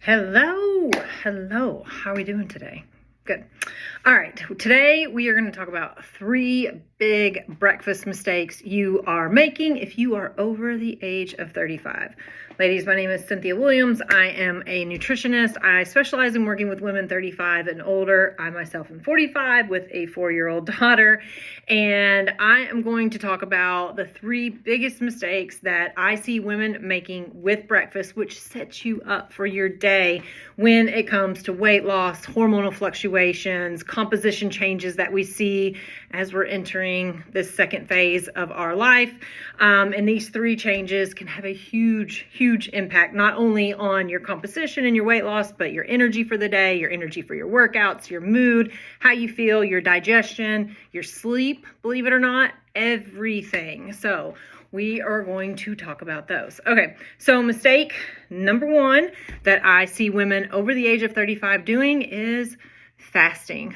Hello, how are we doing today? Good. All right, today we are going to talk about 3 big breakfast mistakes you are making if you are over the age of 35. Ladies, my name is Cynthia Williams. I am a nutritionist. I specialize in working with women 35 and older. I myself am 45 with a 4-year-old daughter, and I am going to talk about the 3 biggest mistakes that I see women making with breakfast, which sets you up for your day when it comes to weight loss, hormonal fluctuations, composition changes that we see as we're entering this second phase of our life. And these 3 changes can have a huge impact, not only on your composition and your weight loss, but your energy for the day, your energy for your workouts, your mood, how you feel, your digestion, your sleep, believe it or not, everything. So we are going to talk about those. Okay, so mistake number 1 that I see women over the age of 35 doing is fasting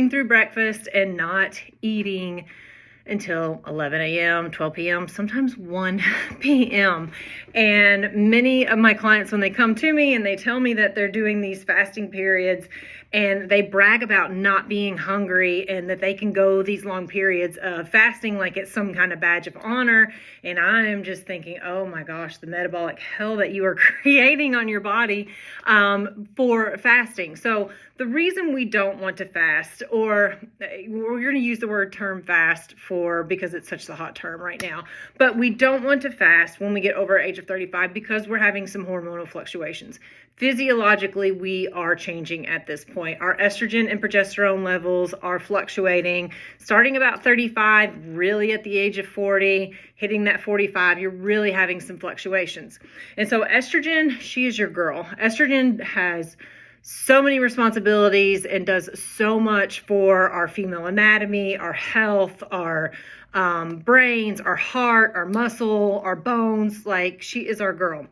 through breakfast and not eating until 11 a.m., 12 p.m., sometimes 1 p.m. And many of my clients, when they come to me and they tell me that they're doing these fasting periods and they brag about not being hungry and that they can go these long periods of fasting like it's some kind of badge of honor. And I am just thinking, oh my gosh, the metabolic hell that you are creating on your body for fasting. So the reason we don't want to fast, or we're going to use the term fast because it's such a hot term right now, but we don't want to fast when we get over age of 35 because we're having some hormonal fluctuations. Physiologically, we are changing at this point. Our estrogen and progesterone levels are fluctuating starting about 35, really at the age of 40, hitting that 45, you're really having some fluctuations. And so estrogen, she is your girl. Estrogen has so many responsibilities and does so much for our female anatomy, our health, our brains, our heart, our muscle, our bones. Like, she is our girl.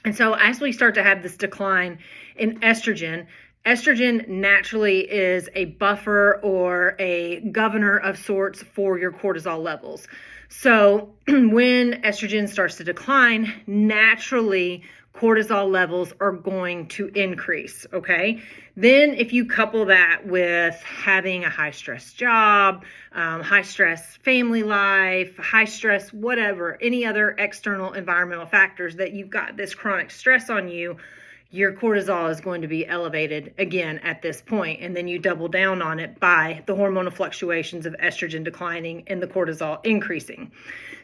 And so as we start to have this decline in estrogen naturally is a buffer or a governor of sorts for your cortisol levels. So when estrogen starts to decline, naturally cortisol levels are going to increase, okay? Then if you couple that with having a high stress job, high stress family life, high stress whatever, any other external environmental factors that you've got this chronic stress on you, your cortisol is going to be elevated again at this point. And then you double down on it by the hormonal fluctuations of estrogen declining and the cortisol increasing.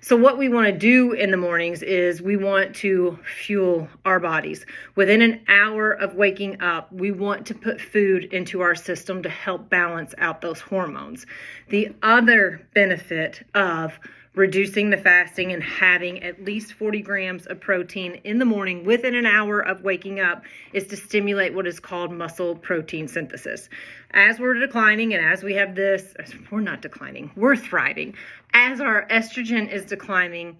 So what we want to do in the mornings is we want to fuel our bodies. Within an hour of waking up, we want to put food into our system to help balance out those hormones. The other benefit of reducing the fasting and having at least 40 grams of protein in the morning within an hour of waking up is to stimulate what is called muscle protein synthesis. As we're declining and as we have this, we're not declining, we're thriving. As our estrogen is declining,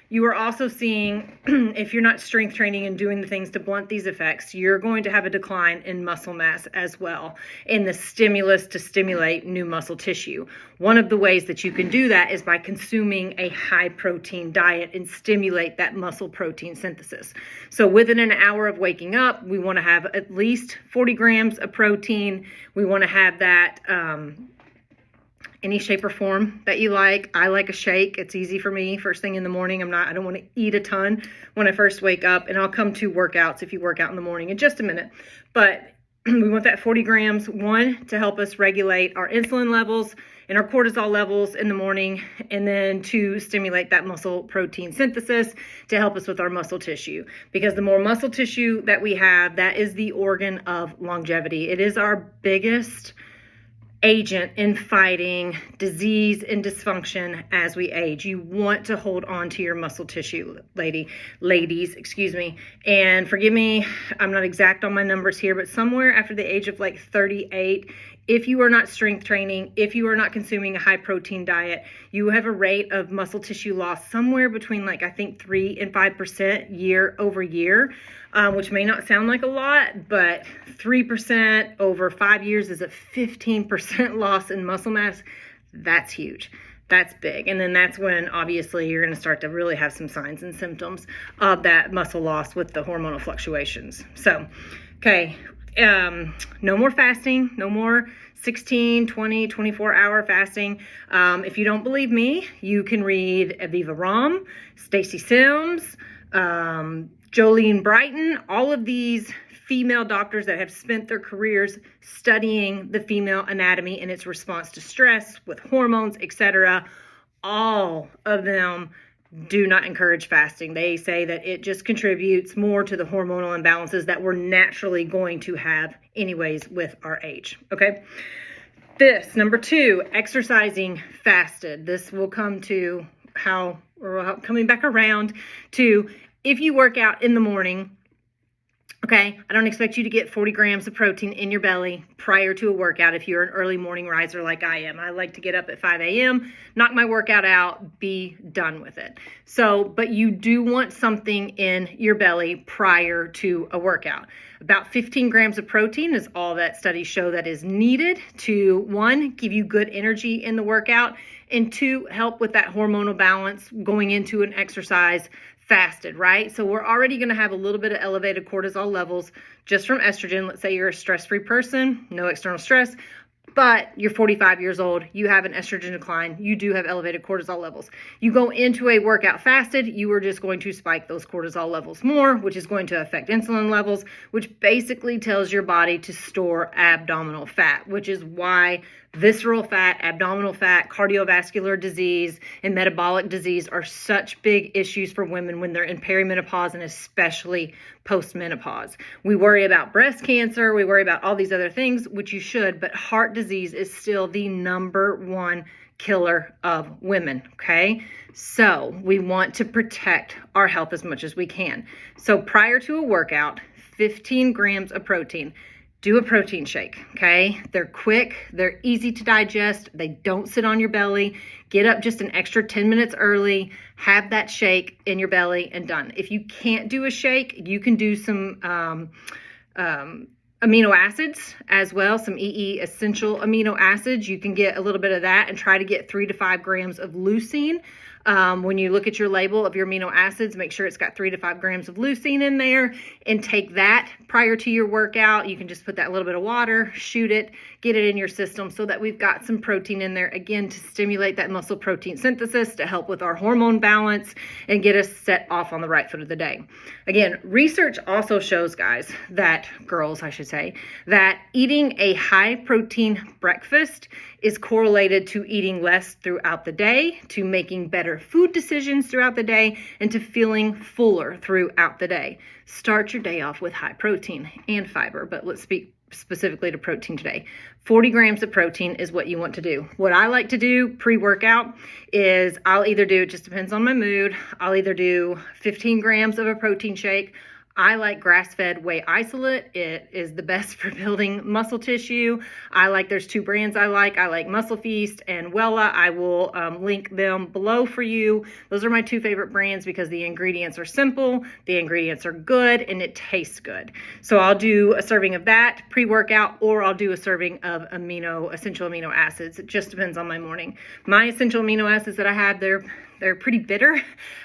you are also seeing, if you're not strength training and doing the things to blunt these effects, you're going to have a decline in muscle mass as well, in the stimulus to stimulate new muscle tissue. One of the ways that you can do that is by consuming a high protein diet and stimulate that muscle protein synthesis. So within an hour of waking up, we want to have at least 40 grams of protein. We want to have that any shape or form that you like. I like a shake. It's easy for me first thing in the morning. I don't want to eat a ton when I first wake up, and I'll come to workouts if you work out in the morning in just a minute. But we want that 40 grams, 1, to help us regulate our insulin levels and our cortisol levels in the morning, and then 2, stimulate that muscle protein synthesis to help us with our muscle tissue. Because the more muscle tissue that we have, that is the organ of longevity. It is our biggest agent in fighting disease and dysfunction as we age. You want to hold on to your muscle tissue, ladies, and forgive me, I'm not exact on my numbers here, but somewhere after the age of like 38, if you are not strength training, if you are not consuming a high protein diet, you have a rate of muscle tissue loss somewhere between 3 and 5% year over year, which may not sound like a lot, but 3% over 5 years is a 15% loss in muscle mass. That's huge. That's big. And then that's when obviously you're going to start to really have some signs and symptoms of that muscle loss with the hormonal fluctuations. So, okay, no more fasting, no more 16, 20, 24-hour fasting. If you don't believe me, you can read Aviva Romm, Stacy Sims, Jolene Brighton, all of these female doctors that have spent their careers studying the female anatomy and its response to stress with hormones, etc. All of them do not encourage fasting. They say that it just contributes more to the hormonal imbalances that we're naturally going to have anyways with our age. Okay. This, number 2, exercising fasted. This will come to coming back around to if you work out in the morning. Okay, I don't expect you to get 40 grams of protein in your belly prior to a workout if you're an early morning riser like I am. I like to get up at 5 a.m., knock my workout out, be done with it. So, but you do want something in your belly prior to a workout. About 15 grams of protein is all that studies show that is needed to, 1, give you good energy in the workout, and 2, help with that hormonal balance going into an exercise fasted, right? So we're already going to have a little bit of elevated cortisol levels just from estrogen. Let's say you're a stress-free person, no external stress, but you're 45 years old, you have an estrogen decline, you do have elevated cortisol levels. You go into a workout fasted, you are just going to spike those cortisol levels more, which is going to affect insulin levels, which basically tells your body to store abdominal fat, which is why visceral fat, abdominal fat, cardiovascular disease, and metabolic disease are such big issues for women when they're in perimenopause and especially postmenopause. We worry about breast cancer, we worry about all these other things, which you should, but heart disease is still the number 1 killer of women, okay? So we want to protect our health as much as we can. So prior to a workout, 15 grams of protein. Do a protein shake, okay? They're quick, they're easy to digest, they don't sit on your belly. Get up just an extra 10 minutes early, have that shake in your belly and done. If you can't do a shake, you can do some amino acids as well, some EE essential amino acids. You can get a little bit of that and try to get 3 to 5 grams of leucine. When you look at your label of your amino acids, make sure it's got 3 to 5 grams of leucine in there and take that prior to your workout. You can just put that little bit of water, shoot it, get it in your system so that we've got some protein in there, again, to stimulate that muscle protein synthesis, to help with our hormone balance and get us set off on the right foot of the day. Again, research also shows, girls, I should say, that eating a high protein breakfast is correlated to eating less throughout the day, to making better food decisions throughout the day, and to feeling fuller throughout the day. Start your day off with high protein and fiber, but let's speak specifically to protein today. 40 grams of protein is what you want to do. What I like to do pre-workout is I'll either do, it just depends on my mood, I'll either do 15 grams of a protein shake. I like grass-fed whey isolate. It is the best for building muscle tissue. There's 2 brands I like Muscle Feast and Wella. I will link them below for you. Those are my 2 favorite brands because the ingredients are simple, the ingredients are good, and it tastes good. So I'll do a serving of that pre-workout, or I'll do a serving of essential amino acids. It just depends on my morning. My essential amino acids that I have, they're pretty bitter.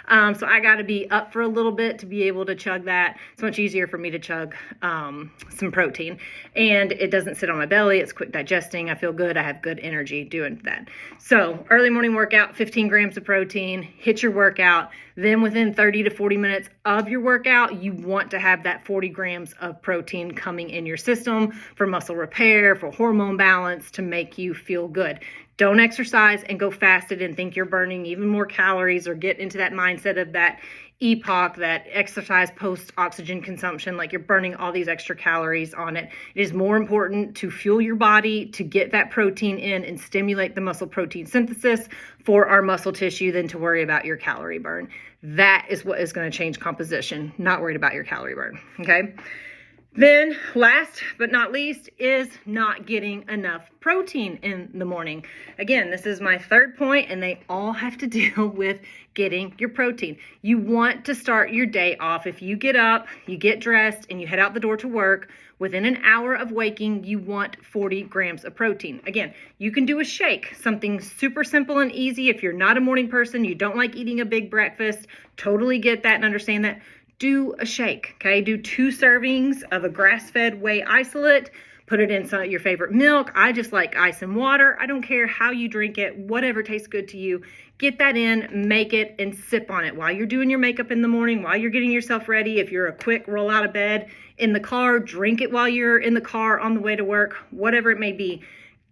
So I got to be up for a little bit to be able to chug that. It's much easier for me to chug some protein, and it doesn't sit on my belly. It's quick digesting. I feel good. I have good energy doing that. So early morning workout, 15 grams of protein, hit your workout. Then within 30 to 40 minutes of your workout, you want to have that 40 grams of protein coming in your system for muscle repair, for hormone balance, to make you feel good. Don't exercise and go fasted and think you're burning even more calories, or get into that mindset of that EPOC, that exercise post-oxygen consumption, like you're burning all these extra calories on it. It is more important to fuel your body, to get that protein in and stimulate the muscle protein synthesis for our muscle tissue than to worry about your calorie burn. That is what is going to change composition, not worried about your calorie burn, okay? Then last but not least is not getting enough protein in the morning. Again, this is my third point, and they all have to deal with getting your protein. You want to start your day off. If you get up, you get dressed, and you head out the door to work, within an hour of waking, you want 40 grams of protein. Again, you can do a shake, something super simple and easy. If you're not a morning person, you don't like eating a big breakfast, totally get that and understand that. Do a shake, okay? Do 2 servings of a grass-fed whey isolate. Put it in some of your favorite milk. I just like ice and water. I don't care how you drink it, whatever tastes good to you. Get that in, make it, and sip on it while you're doing your makeup in the morning, while you're getting yourself ready. If you're a quick roll out of bed in the car, drink it while you're in the car on the way to work, whatever it may be.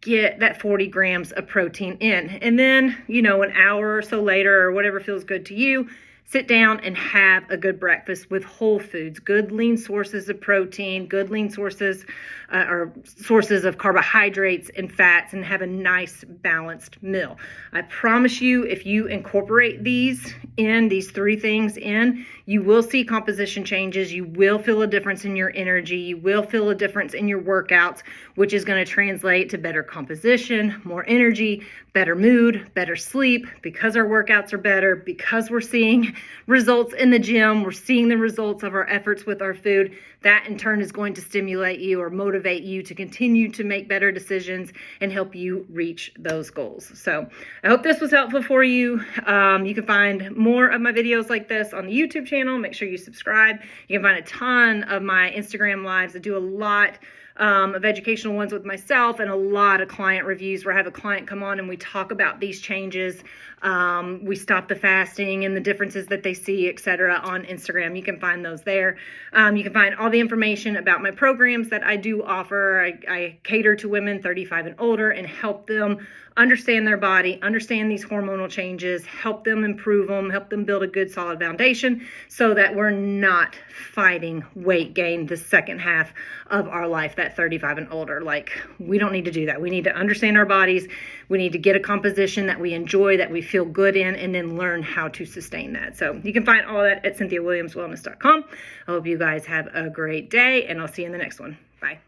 Get that 40 grams of protein in. And then, an hour or so later, or whatever feels good to you, sit down and have a good breakfast with whole foods, good lean sources of protein, good lean sources or sources of carbohydrates and fats, and have a nice balanced meal. I promise you, if you incorporate these 3 things in, you will see composition changes. You will feel a difference in your energy. You will feel a difference in your workouts, which is going to translate to better composition, more energy, better mood, better sleep, because our workouts are better, because we're seeing results in the gym, we're seeing the results of our efforts with our food. That in turn is going to stimulate you or motivate you to continue to make better decisions and help you reach those goals. So I hope this was helpful for you. You can find more of my videos like this on the YouTube channel. Make sure you subscribe. You can find a ton of my Instagram lives. I do a lot of educational ones with myself and a lot of client reviews where I have a client come on and we talk about these changes. We stop the fasting and the differences that they see, etc. on Instagram. You can find those there. You can find all the information about my programs that I do offer. I cater to women 35 and older and help them understand their body, understand these hormonal changes, help them improve them, help them build a good solid foundation so that we're not fighting weight gain the second half of our life, that 35 and older. Like, we don't need to do that. We need to understand our bodies. We need to get a composition that we enjoy, that we feel good in, and then learn how to sustain that. So you can find all that at CynthiaWilliamsWellness.com. I hope you guys have a great day, and I'll see you in the next one. Bye.